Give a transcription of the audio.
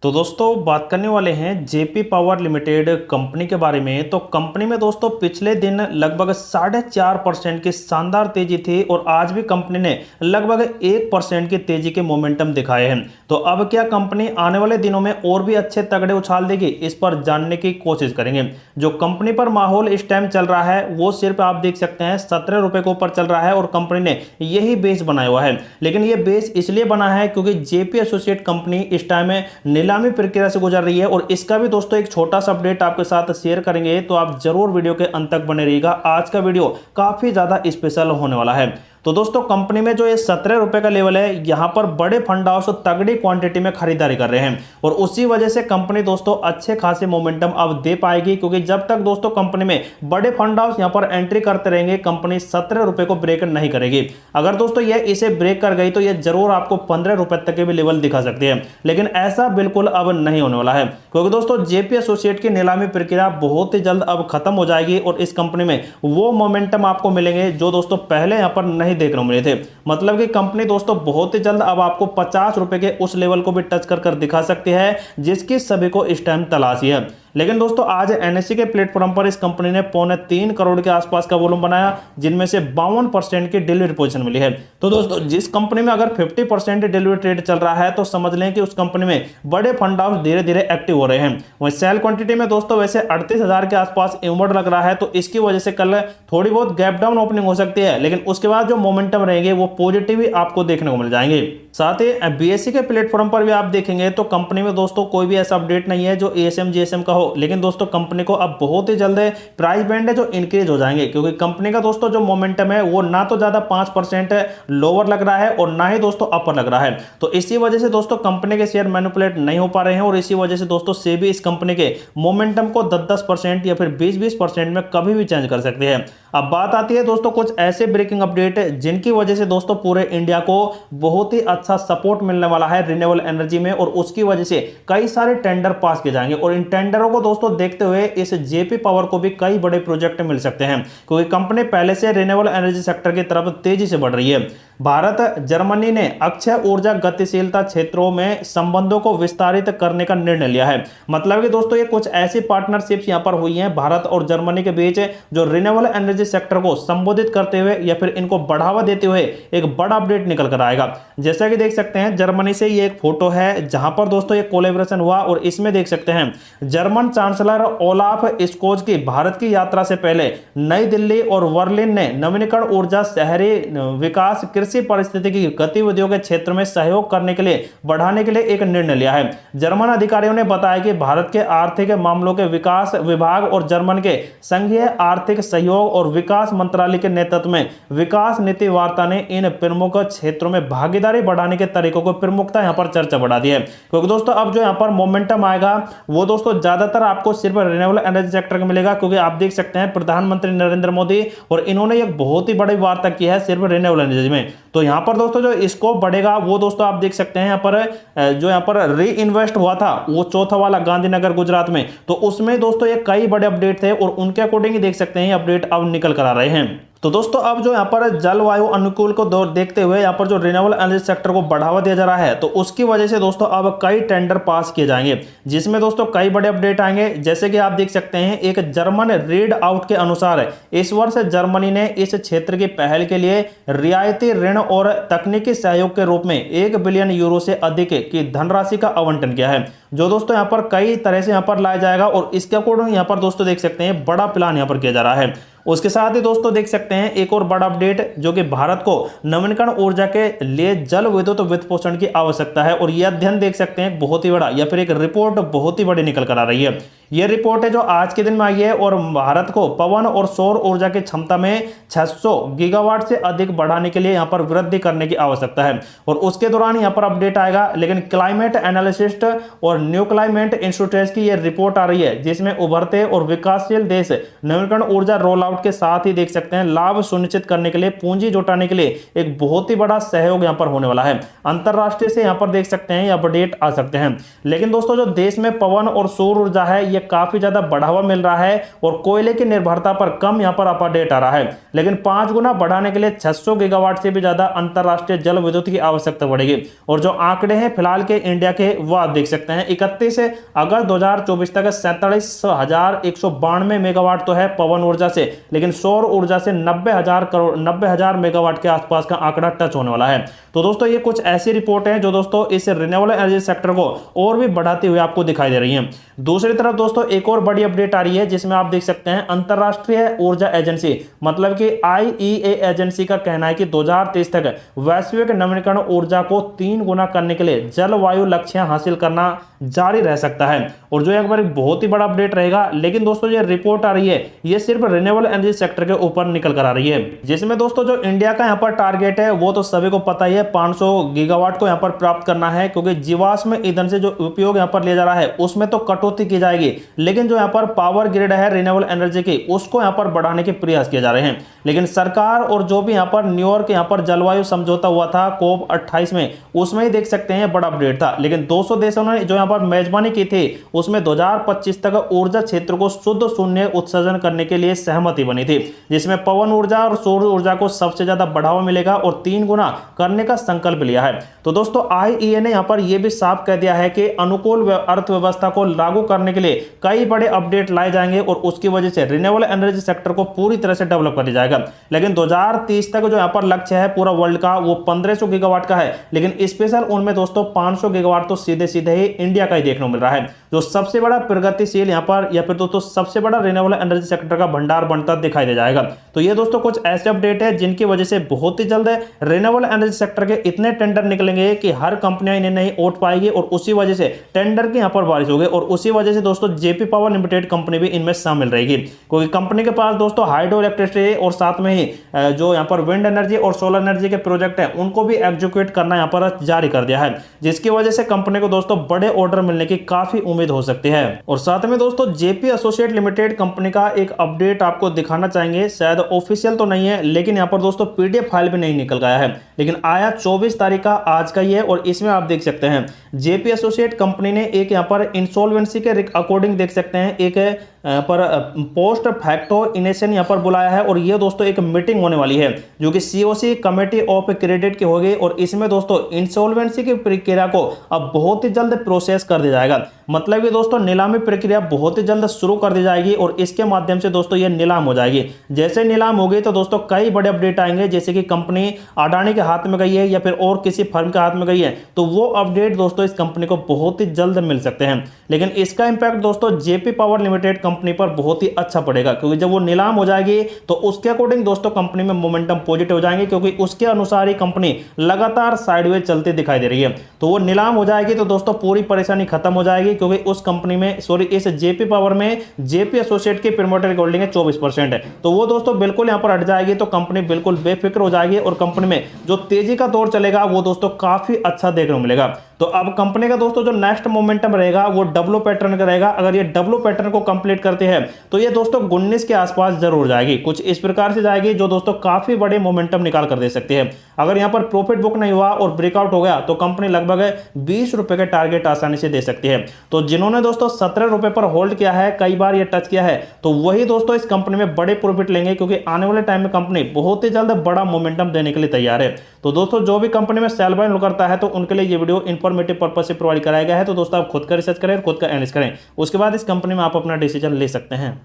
तो दोस्तों बात करने वाले हैं जेपी पावर लिमिटेड कंपनी के बारे में। तो कंपनी में दोस्तों पिछले दिन लगभग 4.5% की शानदार तेजी थी और आज भी कंपनी ने लगभग 1% की तेजी के मोमेंटम दिखाए हैं। तो अब क्या कंपनी आने वाले दिनों में और भी अच्छे तगड़े उछाल देगी, इस पर जानने की कोशिश करेंगे। जो कंपनी पर माहौल इस टाइम चल रहा है वो सिर्फ आप देख सकते हैं 17 रुपए के ऊपर चल रहा है और कंपनी ने यही बेस बनाया हुआ है। लेकिन ये बेस इसलिए बना है क्योंकि जेपी एसोसिएट कंपनी इस टाइम में नीलामी प्रक्रिया से गुजर रही है और इसका भी दोस्तों एक छोटा सा अपडेट आपके साथ शेयर करेंगे, तो आप जरूर वीडियो के अंत तक बने रहिएगा। आज का वीडियो काफी ज्यादा स्पेशल होने वाला है। तो दोस्तों कंपनी में जो ये 17 रुपए का लेवल है, यहां पर बड़े फंड हाउस तगड़ी क्वांटिटी में खरीदारी कर रहे हैं और उसी वजह से कंपनी दोस्तों अच्छे खासे मोमेंटम अब दे पाएगी, क्योंकि जब तक दोस्तों कंपनी में बड़े फंड हाउस यहां पर एंट्री करते रहेंगे, कंपनी 17 रुपए को ब्रेक नहीं करेगी। अगर दोस्तों ये इसे ब्रेक कर गई तो ये जरूर आपको 15 रुपए तक के भी लेवल दिखा सकती है, लेकिन ऐसा बिल्कुल अब नहीं होने वाला है, क्योंकि दोस्तों जेपी एसोसिएट की नीलामी प्रक्रिया बहुत ही जल्द अब खत्म हो जाएगी और इस कंपनी में वो मोमेंटम आपको मिलेंगे जो दोस्तों पहले यहां पर नहीं देखने को मिले थे। मतलब कि कंपनी दोस्तों बहुत ही जल्द अब आपको 50 रुपए के उस लेवल को भी टच कर दिखा सकती है जिसकी सभी को इस टाइम तलाशी है। लेकिन दोस्तों आज एनएससी के प्लेटफॉर्म पर इस कंपनी ने 3.25 करोड़ के आसपास का वॉल्यूम बनाया, जिनमें से 52% की डिलीवरी पोजीशन मिली है। तो दोस्तों जिस कंपनी में अगर 50% डिलीवरी ट्रेड चल रहा है तो समझ लें कि उस कंपनी में बड़े फंड हाउस धीरे धीरे एक्टिव हो रहे हैं। वहीं सेल क्वांटिटी में दोस्तों वैसे 38,000 के आसपास इनवर्ड लग रहा है, तो इसकी वजह से कल थोड़ी बहुत गैप डाउन ओपनिंग हो सकती है, लेकिन उसके बाद जो मोमेंटम रहेंगे वो पॉजिटिव ही आपको देखने को मिल जाएंगे। साथ ही बीएससी के प्लेटफॉर्म पर भी आप देखेंगे तो कंपनी में दोस्तों कोई भी ऐसा अपडेट नहीं है जो एएसएम जीएसएम का हो, लेकिन दोस्तों कंपनी को अब बहुत ही जल्द प्राइस बैंड है जो इंक्रीज हो जाएंगे, क्योंकि कंपनी का दोस्तों जो मोमेंटम है वो ना तो ज्यादा 5% लोअर लग रहा है और ना ही दोस्तों अपर लग रहा है। तो इसी वजह से दोस्तों कंपनी के शेयर मैनिपुलेट नहीं हो पा रहे हैं और इसी वजह से दोस्तों सेबी इस कंपनी के मोमेंटम को 10-10% या फिर 20-20% में कभी भी चेंज कर सकती है। अब बात आती है दोस्तों कुछ ऐसे ब्रेकिंग अपडेट जिनकी वजह से दोस्तों पूरे इंडिया को बहुत ही अच्छा सपोर्ट मिलने वाला है रिन्यूएबल एनर्जी में, और उसकी वजह से कई सारे टेंडर पास किए जाएंगे और इन टेंडरों को दोस्तों देखते हुए इस जेपी पावर को भी कई बड़े प्रोजेक्ट मिल सकते हैं, क्योंकि कंपनी पहले से रिन्यूएबल एनर्जी सेक्टर की तरफ तेजी से बढ़ रही है। भारत जर्मनी ने अक्षय ऊर्जा गतिशीलता क्षेत्रों में संबंधों को विस्तारित करने का निर्णय लिया है। मतलब कि दोस्तों ये कुछ ऐसी पार्टनरशिप्स यहां पर हुई हैं भारत और जर्मनी के बीच, जो रिन्यूएबल एनर्जी सेक्टर को संबोधित करते हुए या फिर इनको बढ़ावा देते हुए एक बड़ा अपडेट निकल कर आएगा। जैसा कि देख सकते हैं जर्मनी से ये एक फोटो है जहां पर दोस्तों ये कोलैबोरेशन हुआ और इसमें देख सकते हैं जर्मन चांसलर ओलाफ स्कोज की भारत की यात्रा से पहले नई दिल्ली और बर्लिन ने नवीनीकरण ऊर्जा, शहरी विकास, कृषि पारिस्थितिकी गतिविधियों के क्षेत्र में सहयोग करने के लिए बढ़ाने के लिए एक निर्णय लिया है। जर्मन अधिकारियों ने बताया कि भारत के आर्थिक मामलों के विकास विभाग और जर्मन के संघीय आर्थिक सहयोग और विकास मंत्रालय के नेतृत्व में विकास नीति वार्ता ने इन प्रमुख क्षेत्रों में भागीदारी बढ़ाने के तरीकों को प्रमुखता यहां पर चर्चा बढ़ा दी है। क्योंकि दोस्तों अब जो यहां पर मोमेंटम आएगा वो दोस्तों ज्यादातर आपको सिर्फ रिन्यूएबल एनर्जी सेक्टर में मिलेगा, क्योंकि आप देख सकते हैं प्रधानमंत्री नरेंद्र मोदी और इन्होंने एक बहुत ही बड़ी वार्ता की है सिर्फ रिन्यूएबल एनर्जी में। तो यहां पर दोस्तों जो स्कोप बढ़ेगा वो दोस्तों आप देख सकते हैं यहां पर जो यहां पर री इन्वेस्ट हुआ था वो चौथा वाला गांधीनगर गुजरात में, तो उसमें दोस्तों ये कई बड़े अपडेट थे और उनके अकॉर्डिंग ही देख सकते हैं अपडेट अब निकल कर आ रहे हैं। तो दोस्तों अब जो यहाँ पर जलवायु अनुकूल को देखते हुए यहाँ पर जो रिन्यूएबल एनर्जी सेक्टर को बढ़ावा दिया जा रहा है, तो उसकी वजह से दोस्तों अब कई टेंडर पास किए जाएंगे, जिसमें दोस्तों कई बड़े अपडेट आएंगे। जैसे कि आप देख सकते हैं एक जर्मन रीड आउट के अनुसार इस वर्ष जर्मनी ने इस क्षेत्र की पहल के लिए रियायती ऋण और तकनीकी सहयोग के रूप में 1 बिलियन यूरो से अधिक की धनराशि का आवंटन किया है, जो दोस्तों यहाँ पर कई तरह से यहाँ पर लाया जाएगा और इसके अकॉर्डिंग यहाँ पर दोस्तों देख सकते हैं बड़ा प्लान यहाँ पर किया जा रहा है। उसके साथ ही दोस्तों देख सकते हैं एक और बड़ा अपडेट, जो कि भारत को नवीनीकरण ऊर्जा के लिए जल विद्युत वित्त पोषण की आवश्यकता है, और यह अध्ययन देख सकते हैं बहुत ही बड़ा या फिर एक रिपोर्ट बहुत ही बड़ी निकल कर आ रही है। यह रिपोर्ट है जो आज के दिन में आई है और भारत को पवन और सौर ऊर्जा की क्षमता में 600 गीगावाट से अधिक बढ़ाने के लिए यहां पर वृद्धि करने की आवश्यकता है, और उसके दौरान यहां पर अपडेट आएगा। लेकिन क्लाइमेट एनालिसिस्ट और न्यू क्लाइमेट इंस्टीट्यूट की यह रिपोर्ट आ रही है जिसमें उभरते और विकासशील देश नवीनीकरण ऊर्जा रोल आउट के साथ ही देख सकते हैं लाभ सुनिश्चित करने के लिए पूंजी जुटाने के लिए एक बहुत ही बड़ा सहयोग यहां पर होने वाला है। अंतरराष्ट्रीय से यहां पर देख सकते हैं अपडेट आ सकते हैं। लेकिन दोस्तों जो देश में पवन और सौर ऊर्जा है ये काफी ज्यादा बढ़ावा मिल रहा है और कोयले की निर्भरता पर कम यहाँ पर अपडेट आ रहा है। लेकिन 5 गुना बढ़ाने के लिए 600 गीगावाट से भी ज्यादा अंतरराष्ट्रीय जल विद्युत की आवश्यकता बढ़ेगी। और जो आंकड़े हैं फिलहाल के इंडिया के वो आप देख सकते हैं 31 अगस्त 2024 तक 47,192 मेगावाट तो है पवन ऊर्जा से, लेकिन सौर ऊर्जा से 90,000 मेगावाट के आसपास का आंकड़ा टच होने वाला है। तो दोस्तों ये कुछ ऐसी रिपोर्ट है जो दोस्तों इस रिन्यूएबल एनर्जी सेक्टर को और भी बढ़ाते हुए आपको दिखाई दे रही है। दूसरी तरफ दोस्तों एक और बड़ी अपडेट आ रही है जिसमें आप देख सकते हैं अंतरराष्ट्रीय ऊर्जा एजेंसी मतलब कि IEA एजेंसी का कहना है कि 2023 तक वैश्विक नवीकरण ऊर्जा को 3 गुना करने के लिए जलवायु लक्ष्य हासिल करना जारी रह सकता है। और जो एक बार बहुत ही बड़ा अपडेट रहेगा, लेकिन दोस्तों ये रिपोर्ट आ रही है ये सिर्फ रिन्यूएबल एनर्जी सेक्टर के ऊपर निकल कर आ रही है, जिसमें दोस्तों जो इंडिया का यहाँ पर टारगेट है वो तो सभी को पता ही है 500 गीगावाट को यहाँ पर प्राप्त करना है, क्योंकि जीवाश्म ईंधन से जो उपयोग यहाँ पर लिया जा रहा है उसमें तो कटौती की जाएगी, लेकिन जो यहाँ पर पावर ग्रिड है रिन्यूएबल एनर्जी की उसको यहाँ पर बढ़ाने के प्रयास किए जा रहे हैं। लेकिन सरकार और जो भी यहाँ पर न्यूयॉर्क यहाँ पर जलवायु समझौता हुआ था COP28 में, उसमें ही देख सकते हैं बड़ा अपडेट था। लेकिन 200 देशों ने जो यहाँ पर मेजबानी की थी उसमें 2025 तक ऊर्जा क्षेत्र को शुद्ध शून्य उत्सर्जन करने के लिए सहमति बनी थी, जिसमें पवन ऊर्जा और सौर ऊर्जा को सबसे ज्यादा बढ़ावा मिलेगा और 3 गुना करने का संकल्प लिया है। तो दोस्तों IEA ने यहाँ पर यह भी साफ कह दिया है कि अनुकूल अर्थव्यवस्था को लागू करने के लिए कई बड़े अपडेट लाए जाएंगे और उसकी वजह से रिन्यूएबल एनर्जी सेक्टर को पूरी तरह से डेवलप कर दिया जाएगा। लेकिन 2030 तक जो यहाँ पर लक्ष्य है पूरा वर्ल्ड का वो 1500 गीगावाट का है, लेकिन स्पेशल उनमें दोस्तों 500 गीगावाट तो सीधे सीधे ही इंडिया का ही देखने को मिल रहा है, जो सबसे बड़ा प्रगतिशील यहाँ पर या फिर दोस्तों सबसे बड़ा रिन्यूएबल एनर्जी सेक्टर का भंडार बनता दिखाई दे जाएगा। तो ये दोस्तों कुछ ऐसे अपडेट है जिनकी वजह से बहुत ही जल्द रिन्यूएबल एनर्जी सेक्टर के इतने टेंडर निकलेंगे कि हर कंपनियां इन्हें नहीं ओट पाएगी और उसी वजह से टेंडर की यहाँ पर बारिश होगी और उसी वजह से दोस्तों जेपी पावर लिमिटेड कंपनी भी इनमें शामिल रहेगी, क्योंकि कंपनी के पास दोस्तों हाइड्रो इलेक्ट्रिसिटी और साथ में ही जो यहाँ पर विंड एनर्जी और सोलर एनर्जी के प्रोजेक्ट है उनको भी एग्जीक्यूट करना यहाँ पर जारी कर दिया है, जिसकी वजह से कंपनी को दोस्तों बड़े ऑर्डर मिलने की काफी उम्मीद हो सकती है। और साथ में दोस्तों जेपी एसोसिएट लिमिटेड कंपनी का एक अपडेट आपको दिखाना चाहेंगे, शायद ऑफिशियल तो नहीं है लेकिन यहाँ पर दोस्तों पीडीएफ फाइल भी नहीं निकल गया है, लेकिन आया 24 तारीख का आज का ही है। और इसमें आप देख सकते हैं जेपी एसोसिएट कंपनी ने एक यहाँ पर इंसॉल्वेंसी के अकॉर्डिंग देख सकते हैं एक पर पोस्ट फैक्टो इनेशन यहाँ पर बुलाया है और ये दोस्तों एक मीटिंग होने वाली है जो कि सीओसी कमेटी ऑफ क्रेडिट की होगी और इसमें दोस्तों इंसॉल्वेंसी की प्रक्रिया को अब बहुत ही जल्द प्रोसेस कर दिया जाएगा। मतलब कि दोस्तों नीलामी प्रक्रिया बहुत ही जल्द शुरू कर दी जाएगी और इसके माध्यम से दोस्तों ये नीलाम हो जाएगी। जैसे नीलाम होगी तो दोस्तों कई बड़े अपडेट आएंगे, जैसे कि कंपनी अडानी के हाथ में गई है या फिर और किसी फर्म के हाथ में गई है तो वो अपडेट दोस्तों इस कंपनी को बहुत ही जल्द मिल सकते हैं। लेकिन इसका इंपैक्ट दोस्तों जेपी पावर लिमिटेड कंपनी पर बहुत ही अच्छा पड़ेगा, क्योंकि जब वो नीलाम हो जाएगी तो उसके अकॉर्डिंग दोस्तों कंपनी में मोमेंटम पॉजिटिव हो जाएंगे, क्योंकि उसके अनुसार ही कंपनी लगातार साइडवेज चलती दिखाई दे रही है। तो वो नीलाम हो जाएगी तो दोस्तों पूरी परेशानी खत्म हो जाएगी, क्योंकि उस कंपनी में इस जेपी पावर में जेपी एसोसिएट की प्रमोटर होल्डिंग है 24% है, तो वो दोस्तों बिल्कुल यहां पर हट जाएगी तो कंपनी बिल्कुल बेफिक्र हो जाएगी और कंपनी में जो तेजी का दौर चलेगा वो दोस्तों काफी अच्छा देखने को मिलेगा। तो अब कंपनी का दोस्तों जो नेक्स्ट मोमेंटम रहेगा वो डब्लो पैटर्न का रहेगा। अगर ये डब्लो पैटर्न को कंप्लीट करते हैं तो ये दोस्तों 19 के आसपास जरूर जाएगी, कुछ इस प्रकार से जाएगी जो दोस्तों काफी बड़े मोमेंटम निकाल कर दे सकती है। अगर यहां पर प्रॉफिट बुक नहीं हुआ और ब्रेकआउट हो गया तो कंपनी लगभग 20 रुपए के टारगेट आसानी से दे सकती है। तो जिन्होंने दोस्तों 17 रुपए पर होल्ड किया है, कई बार ये टच किया है, तो वही दोस्तों इस कंपनी में बड़े प्रॉफिट लेंगे, क्योंकि आने वाले टाइम में कंपनी बहुत ही जल्द बड़ा मोमेंटम देने के लिए तैयार है। तो दोस्तों जो भी कंपनी में सेल बाय करता है तो उनके लिए ये वीडियो इंफॉर्मेटिव पर्पज से प्रोवाइड कराया गया है। तो दोस्तों आप खुद का रिसर्च करें, खुद का एनालिसिस करें, उसके बाद इस कंपनी में आप अपना डिसीजन ले सकते हैं।